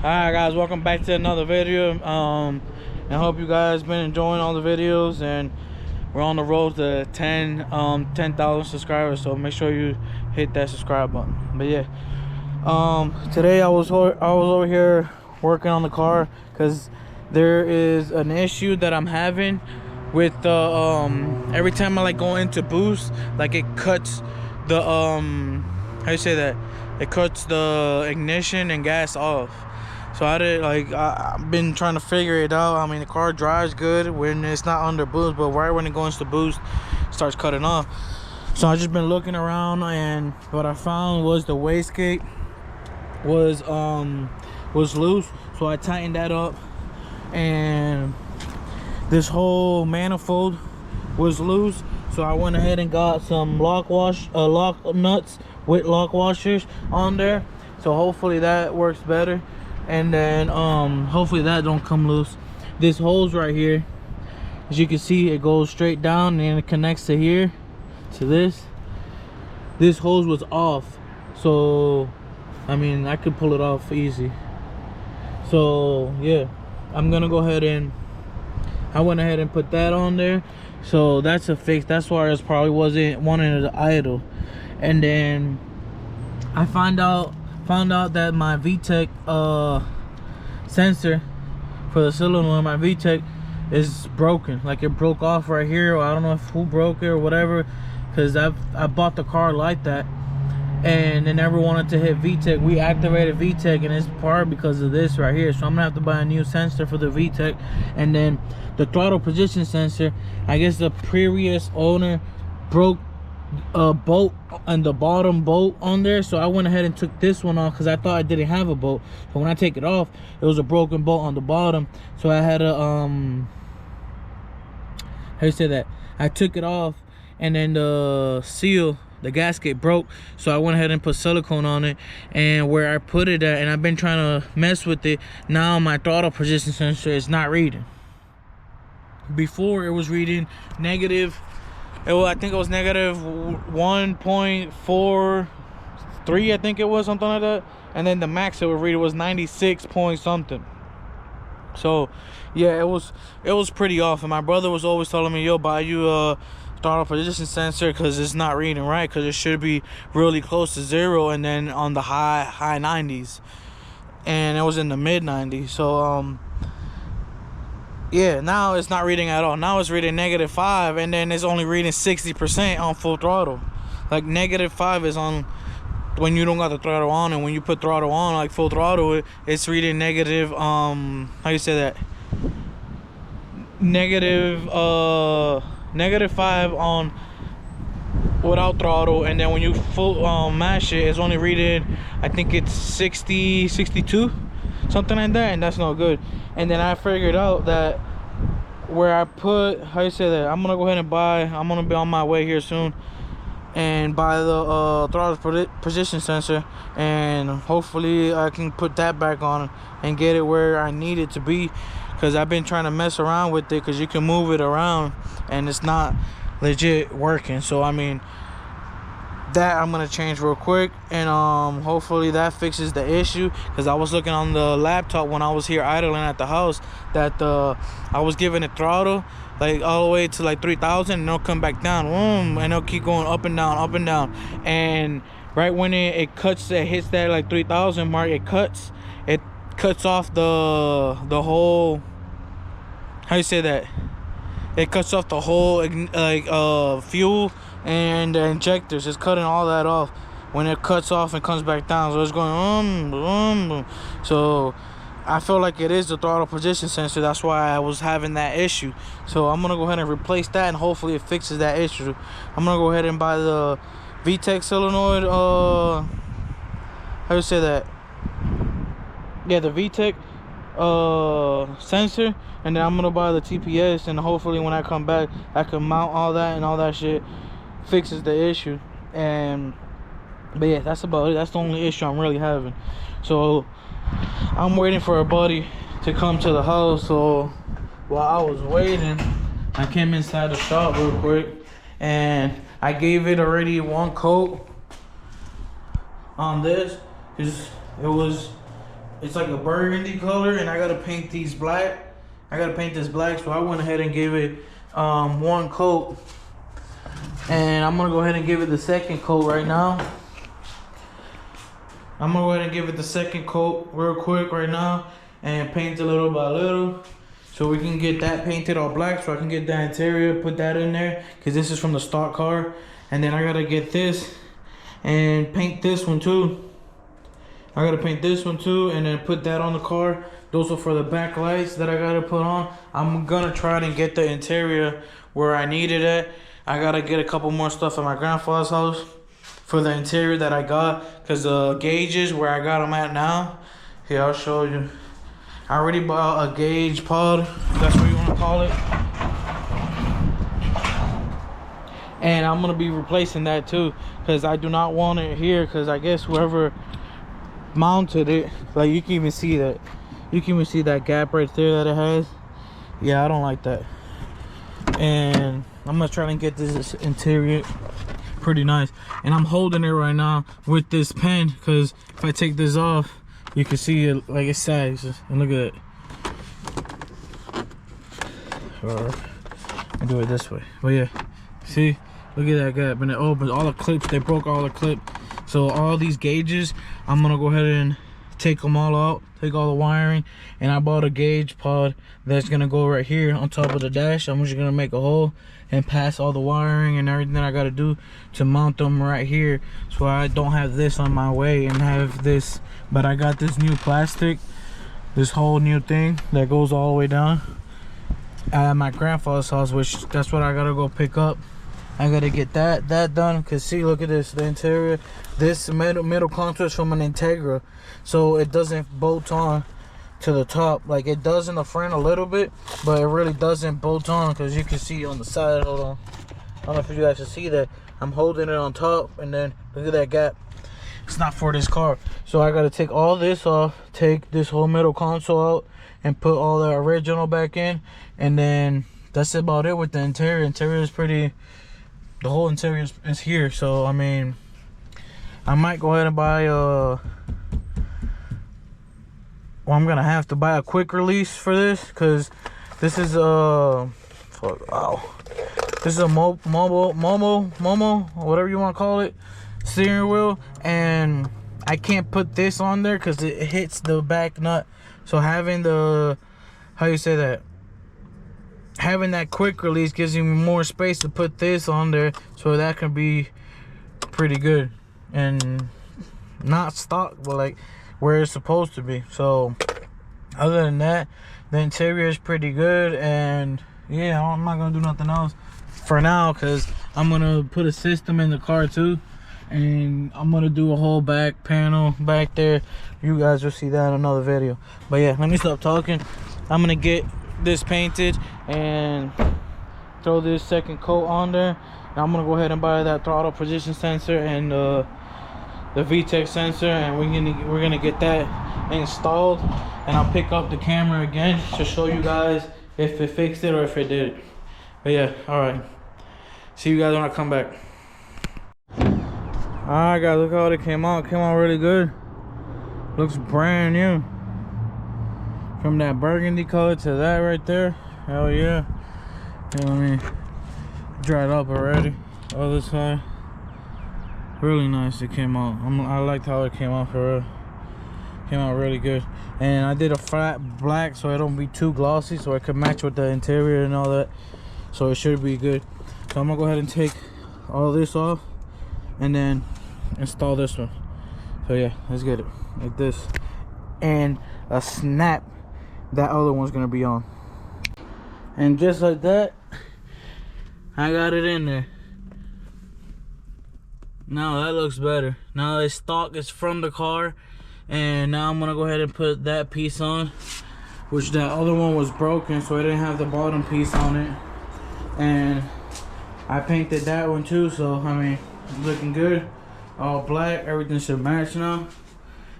Alright guys, welcome back to another video. I hope you guys been enjoying all the videos, and we're on the road to 10,000 subscribers, so make sure you hit that subscribe button. But yeah, today I was over here working on the car because there is an issue that I'm having with the every time I like go into boost, like it cuts the how you say that, it cuts the ignition and gas off. So I've been trying to figure it out. I mean, the car drives good when it's not under boost, but right when it goes to boost, it starts cutting off. So I just been looking around, and what I found was the wastegate was loose. So I tightened that up, and this whole manifold was loose. So I went ahead and got some lock nuts with lock washers on there. So hopefully that works better. And then hopefully that don't come loose. This hose right here, as you can see, it goes straight down and it connects to here, to this hose was off. So I mean, I could pull it off easy. So yeah, I'm gonna go ahead and I went ahead and put that on there. So that's a fix. That's why it probably wasn't wanting to idle. And then I found out that my VTEC sensor for the solenoid, my VTEC, is broken. Like it broke off right here. I don't know who broke it or whatever, because I bought the car like that, and they never wanted to hit VTEC. We activated VTEC, and it's part because of this right here. So I'm gonna have to buy a new sensor for the VTEC. And then the throttle position sensor, I guess the previous owner broke a bolt and the bottom bolt on there, so I went ahead and took this one off because I thought I didn't have a bolt. But when I take it off, it was a broken bolt on the bottom. So I had a how you say that, I took it off, and then the seal, the gasket, broke. So I went ahead and put silicone on it, and where I put it at, and I've been trying to mess with it. Now my throttle position sensor is not reading. Before it was reading negative, I think it was negative 1.43, I think it was, something like that. And then the max it would read was 96 point something. So yeah, it was pretty off. And my brother was always telling me, yo, buy you a throttle position sensor because it's not reading right, because it should be really close to 0 and then on the high 90s, and it was in the mid 90s. So yeah, now it's not reading at all. Now it's reading -5, and then it's only reading 60% on full throttle. Like -5 is on when you don't got the throttle on, and when you put throttle on, like full throttle, it's reading negative how you say that, -5 on without throttle. And then when you full mash it, it's only reading, I think it's 60, 62, something like that, and that's not good. And then I figured out that where I put, how you say that, I'm gonna go ahead and I'm gonna be on my way here soon and buy the throttle position sensor, and hopefully I can put that back on and get it where I need it to be, because I've been trying to mess around with it, because you can move it around and it's not legit working. So I mean, that I'm gonna change real quick, and hopefully that fixes the issue, because I was looking on the laptop when I was here idling at the house that I was giving it throttle like all the way to like 3,000, and it'll come back down, and it'll keep going up and down, and right when it hits that like 3,000 mark, it cuts off the whole, how you say that, it cuts off the whole fuel and the injectors. It's cutting all that off when it cuts off and comes back down. So it's going so I feel like it is the throttle position sensor. That's why I was having that issue. So I'm gonna go ahead and replace that, and hopefully it fixes that issue. I'm gonna go ahead and buy the VTEC solenoid, how you say that, yeah, the VTEC sensor, and then I'm gonna buy the TPS, and hopefully when I come back I can mount all that, and all that shit fixes the issue. But yeah, that's about it. That's the only issue I'm really having. So I'm waiting for a buddy to come to the house. So while I was waiting, I came inside the shop real quick, and I gave it already one coat on this, because it's like a burgundy color, and I gotta paint these black. I gotta paint this black, so I went ahead and gave it one coat, and I'm gonna go ahead and give it the second coat right now. I'm gonna go ahead and give it the second coat real quick right now and paint it little by little so we can get that painted all black, so I can get that interior, put that in there, because this is from the stock car. And then I gotta get this and paint this one too. I gotta paint this one too and then put that on the car. Those are for the back lights that I gotta put on. I'm gonna try and get the interior where I need it at. I gotta get a couple more stuff at my grandfather's house for the interior that I got, because the gauges where I got them at now, here I'll show you. I already bought a gauge pod, that's what you want to call it, and I'm gonna be replacing that too, because I do not want it here, because I guess whoever mounted it, like you can even see that, you can even see that gap right there that it has. Yeah, I don't like that, and I'm gonna try and get this interior pretty nice. And I'm holding it right now with this pen, because if I take this off, you can see it like it sags. And look at it. Or I'll do it this way. But yeah, see, look at that gap, and it opens all the clips. They broke all the clips, so all these gauges, I'm gonna go ahead and take them all out, take all the wiring. And I bought a gauge pod that's gonna go right here on top of the dash. I'm just gonna make a hole and pass all the wiring and everything I gotta do to mount them right here, so I don't have this on my way and have this. But I got this new plastic, this whole new thing that goes all the way down at my grandfather's house, which that's what I gotta go pick up. I gotta get that done, because see, look at this, the interior, this middle contour is from an Integra, so it doesn't bolt on to the top. Like it does in the front a little bit, but it really doesn't bolt on, because you can see on the side. Hold on, I don't know if you guys can see that. I'm holding it on top, and then look at that gap. It's not for this car, so I gotta take all this off, take this whole middle console out, and put all the original back in. And then that's about it with the interior. Interior is pretty, the whole interior is here. So I mean, I might go ahead and buy well, I'm gonna have to buy a quick release for this, because this is wow, this is a Momo, whatever you want to call it, steering wheel, and I can't put this on there because it hits the back nut. So having the, how you say that, having that quick release gives you more space to put this on there, so that can be pretty good and not stock, but like where it's supposed to be. So other than that, the interior is pretty good. And yeah, I'm not gonna do nothing else for now, because I'm gonna put a system in the car too, and I'm gonna do a whole back panel back there. You guys will see that in another video. But yeah, let me stop talking. I'm gonna get this painted and throw this second coat on there. And I'm gonna go ahead and buy that throttle position sensor and the VTEC sensor, and we're gonna get that installed. And I'll pick up the camera again to show you guys if it fixed it or if it did it. But yeah, all right, see you guys when I come back. Alright guys, look how it came out. Came out really good. Looks brand new. From that burgundy color to that right there. Hell yeah. You know what I mean? Dried up already. Other side. Really nice it came out. I liked how it came out for real. Came out really good. And I did a flat black so it don't be too glossy, so it could match with the interior and all that. So it should be good. So I'm gonna go ahead and take all this off and then install this one. So yeah, let's get it like this. And a snap, that other one's gonna be on. And just like that, I got it in there. Now that looks better. Now the stock is from the car, and now I'm gonna go ahead and put that piece on, which that other one was broken, so I didn't have the bottom piece on it. And I painted that one too, so I mean, it's looking good. All black, everything should match now.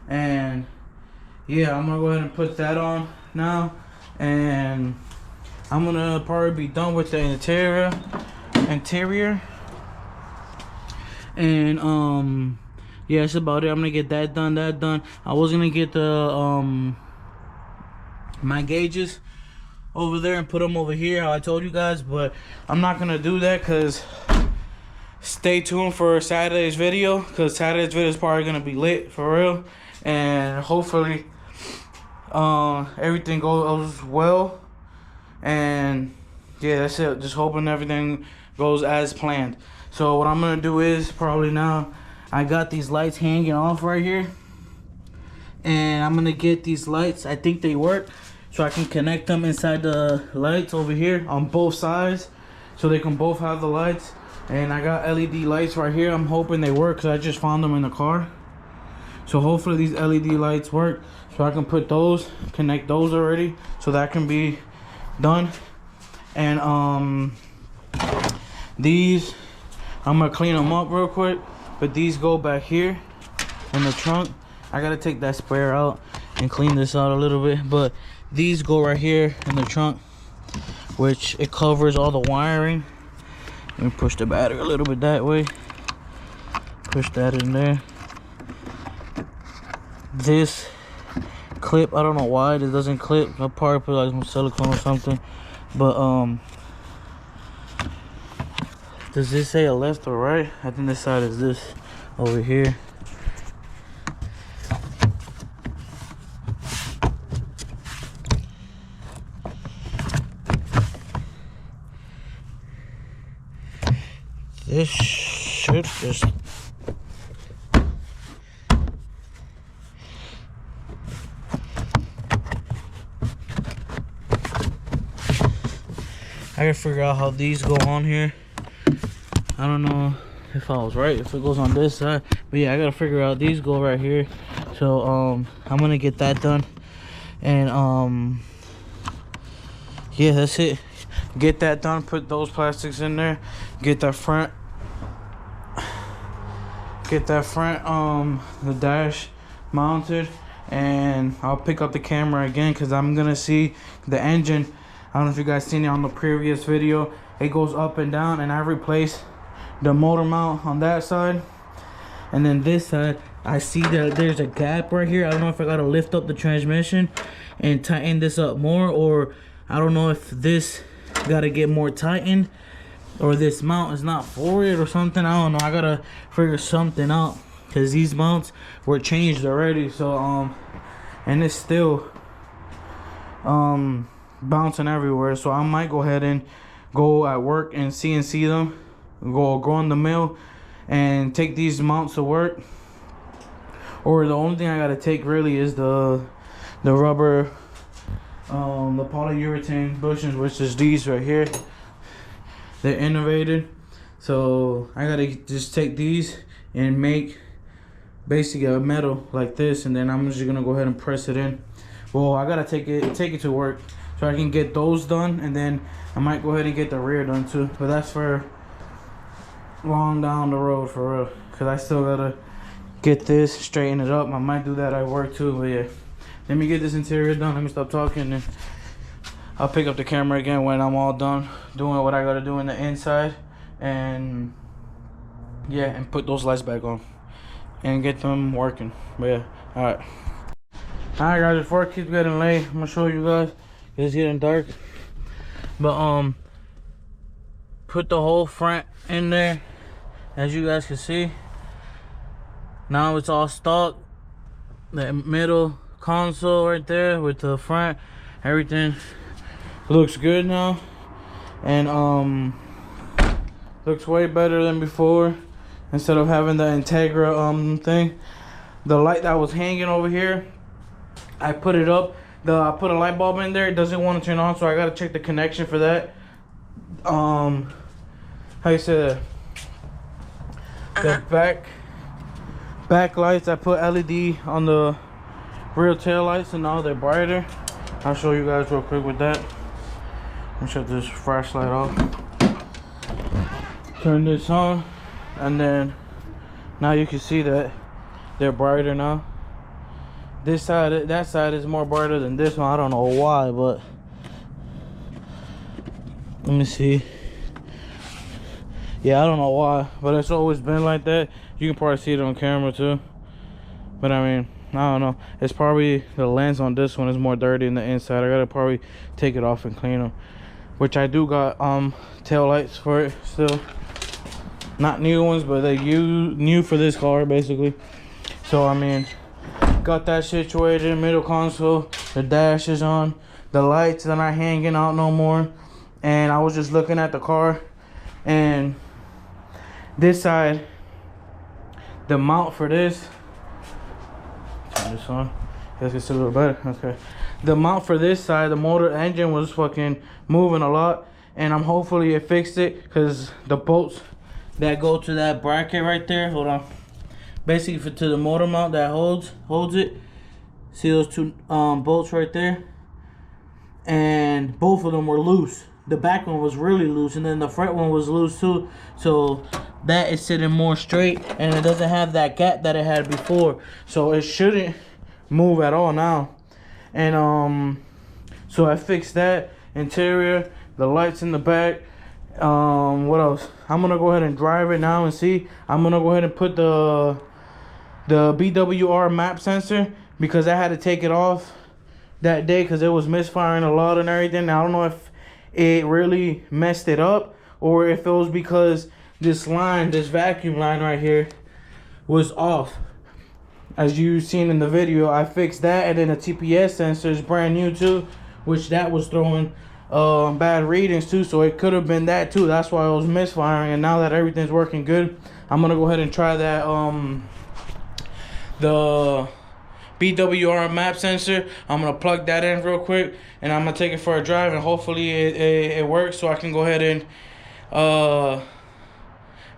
And yeah, I'm gonna go ahead and put that on now, and I'm gonna probably be done with the interior. And yeah, that's about it. I'm gonna get that done. I was gonna get the my gauges over there and put them over here, how I told you guys, but I'm not gonna do that because stay tuned for Saturday's video, because Saturday's video is probably gonna be lit for real, and hopefully everything goes well. And yeah, that's it. Just hoping everything goes as planned. So what I'm gonna do is probably now, I got these lights hanging off right here, and I'm gonna get these lights. I think they work, so I can connect them inside the lights over here on both sides, so they can both have the lights. And I got LED lights right here. I'm hoping they work because I just found them in the car. So hopefully these LED lights work, so I can put those, connect those already, so that can be done. And these, I'm gonna clean them up real quick, but these go back here in the trunk. I gotta take that spare out and clean this out a little bit, but these go right here in the trunk, which it covers all the wiring. Let me push the battery a little bit that way, push that in there. This clip, I don't know why this doesn't clip. I'll probably put like some silicone or something, but does this say a left or right? I think this side is this over here. This should just, I gotta figure out how these go on here. I don't know if I was right, if it goes on this side, but yeah, I gotta figure out these go right here. So I'm gonna get that done, and yeah, that's it. Get that done, put those plastics in there, get that front the dash mounted, and I'll pick up the camera again because I'm gonna see the engine. I don't know if you guys seen it on the previous video. It goes up and down, and I replaced the motor mount on that side. And then this side, I see that there's a gap right here. I don't know if I gotta lift up the transmission and tighten this up more, or I don't know if this gotta get more tightened, or this mount is not for it or something. I don't know. I gotta figure something out because these mounts were changed already. So and it's still bouncing everywhere. So I might go ahead and go at work and CNC them, go in the mill and take these mounts to work. Or the only thing I gotta take really is the rubber, the polyurethane bushings, which is these right here. They're innovated, so I gotta just take these and make basically a metal like this, and then I'm just gonna go ahead and press it in. Well, I gotta take it to work so I can get those done, and then I might go ahead and get the rear done too, but that's for long down the road for real, because I still gotta get this, straighten it up. I might do that at work too, but yeah, let me get this interior done. Let me stop talking, and I'll pick up the camera again when I'm all done doing what I gotta do in the inside, and yeah, and put those lights back on and get them working. But yeah, alright guys, before it keeps getting late, I'm gonna show you guys. It's getting dark, but put the whole front in there, as you guys can see. Now it's all stock. The middle console right there with the front, everything looks good now, and looks way better than before. Instead of having the Integra thing, the light that was hanging over here, I put it up. I put a light bulb in there. It doesn't want to turn on, so I gotta check the connection for that. How you say that? The back lights, I put LED on the rear tail lights, and now they're brighter. I'll show you guys real quick with that. Let me shut this flashlight off. Turn this on, and then now you can see that they're brighter now. This side, that side is more brighter than this one. I don't know why, but let me see. Yeah, I don't know why, but it's always been like that. You can probably see it on camera too. But I mean, I don't know. It's probably the lens on this one is more dirty than the inside. I gotta probably take it off and clean them. Which I do got tail lights for it still. Not new ones, but they new for this car basically. So I mean, got that situated. Middle console, the dash is on, the lights are not hanging out no more. And I was just looking at the car, and this side, the mount for this, turn this on, I guess it's a little better. Okay, the mount for this side, the motor engine was fucking moving a lot, and I'm hopefully it fixed it, because the bolts that go to that bracket right there, hold on, basically to the motor mount that holds it. See those two bolts right there, and both of them were loose. The back one was really loose, and then the front one was loose too. So that is sitting more straight, and it doesn't have that gap that it had before. So it shouldn't move at all now. And so I fixed that interior, the lights in the back. What else? I'm gonna go ahead and drive it now and see. I'm gonna go ahead and put the BWR map sensor, because I had to take it off that day because it was misfiring a lot and everything. Now, I don't know if it really messed it up, or if it was because this line, this vacuum line right here, was off. As you've seen in the video, I fixed that, and then the TPS sensor is brand new too, which that was throwing bad readings too. So it could have been that too. That's why it was misfiring. And now that everything's working good, I'm gonna go ahead and try that the BWR map sensor. I'm gonna plug that in real quick, and I'm gonna take it for a drive, and hopefully it works, so I can go ahead and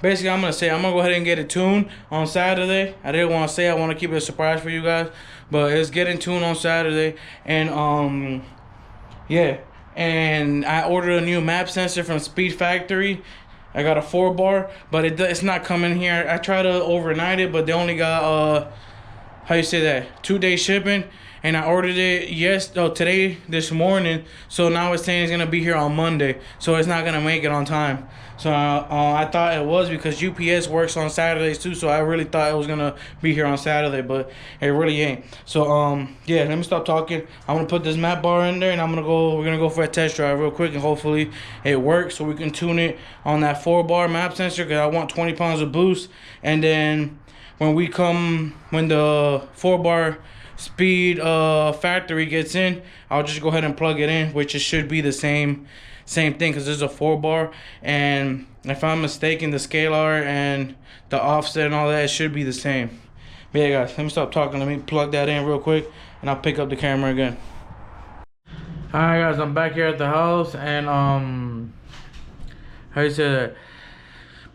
basically I'm gonna go ahead and get it tuned on Saturday. I didn't want to say, I want to keep it a surprise for you guys, but it's getting tuned on Saturday. And yeah, and I ordered a new map sensor from Speed Factory. I got a 4-bar, but it's not coming here. I tried to overnight it, but they only got how you say that, 2-day shipping, and I ordered it today, this morning. So now it's saying it's gonna be here on Monday, so it's not gonna make it on time. So I thought it was, because UPS works on Saturdays too, so I really thought it was gonna be here on Saturday, but it really ain't. So yeah, let me stop talking. I'm gonna put this map bar in there, and we're gonna go for a test drive real quick, and hopefully it works, so we can tune it on that 4-bar map sensor, because I want 20 pounds of boost. And then when the 4-bar Speed Factory gets in, I'll just go ahead and plug it in, which it should be the same thing, because this is a 4-bar. And if I'm mistaken, the scalar and the offset and all that, it should be the same. But yeah, guys, let me stop talking. Let me plug that in real quick, and I'll pick up the camera again. Alright guys, I'm back here at the house, and how you say that,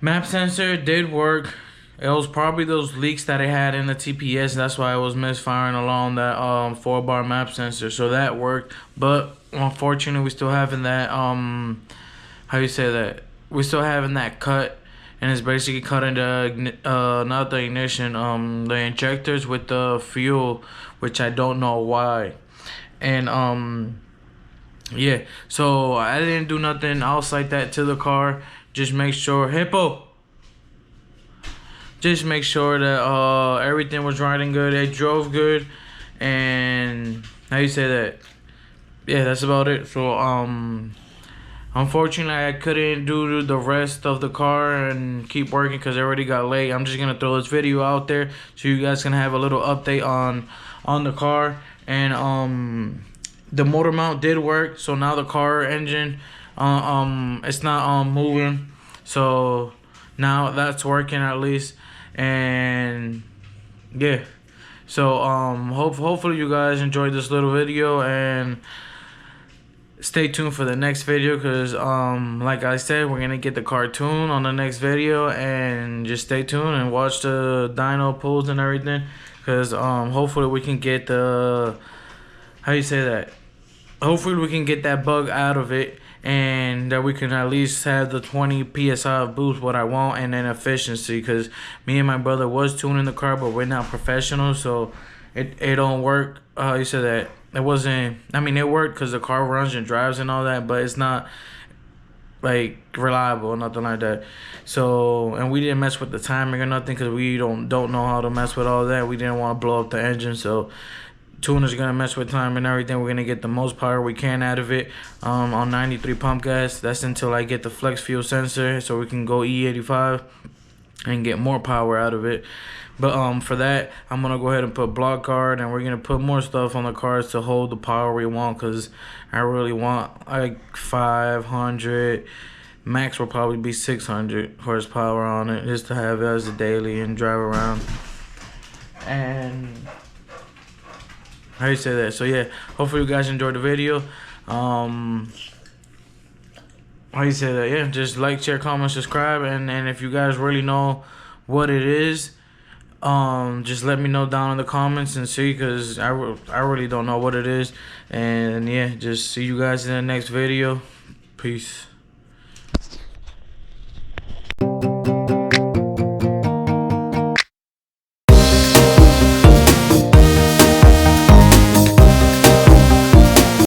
map sensor did work. It was probably those leaks that it had in the TPS. That's why it was misfiring along that 4-bar map sensor. So that worked. But unfortunately, we still having that how you say that? We're still having that cut, and it's basically cutting the not the ignition, the injectors with the fuel, which I don't know why. And yeah. So I didn't do nothing else like that to the car. Just make sure Just make sure that everything was riding good. It drove good, and how you say that? Yeah, that's about it. So unfortunately, I couldn't do the rest of the car and keep working because it already got late. I'm just gonna throw this video out there so you guys can have a little update on the car. And the motor mount did work, so now the car engine it's not moving. So now that's working at least. And yeah, so hopefully you guys enjoyed this little video, and stay tuned for the next video, because like I said, we're gonna get the cartoon on the next video. And just stay tuned and watch the dyno pulls and everything, because hopefully we can get the, how you say that, hopefully we can get that bug out of it, and that we can at least have the 20 psi of boost, what I want, and then efficiency. Because me and my brother was tuning the car, but we're not professionals, so it don't work. You said that it wasn't, I mean, it worked because the car runs and drives and all that, but it's not like reliable or nothing like that. So, and we didn't mess with the timing or nothing because we don't know how to mess with all that. We didn't want to blow up the engine. So tuner's gonna mess with time and everything. We're gonna get the most power we can out of it on 93 pump gas. That's until I get the flex fuel sensor so we can go E85 and get more power out of it. But for that, I'm gonna go ahead and put block guard, and we're gonna put more stuff on the cars to hold the power we want, because I really want like 500, max will probably be 600 horsepower on it, just to have it as a daily and drive around. And how you say that? So yeah, hopefully you guys enjoyed the video. How you say that? Yeah, just like, share, comment, subscribe, and if you guys really know what it is, just let me know down in the comments and see, because I really don't know what it is. And yeah, just see you guys in the next video. Peace.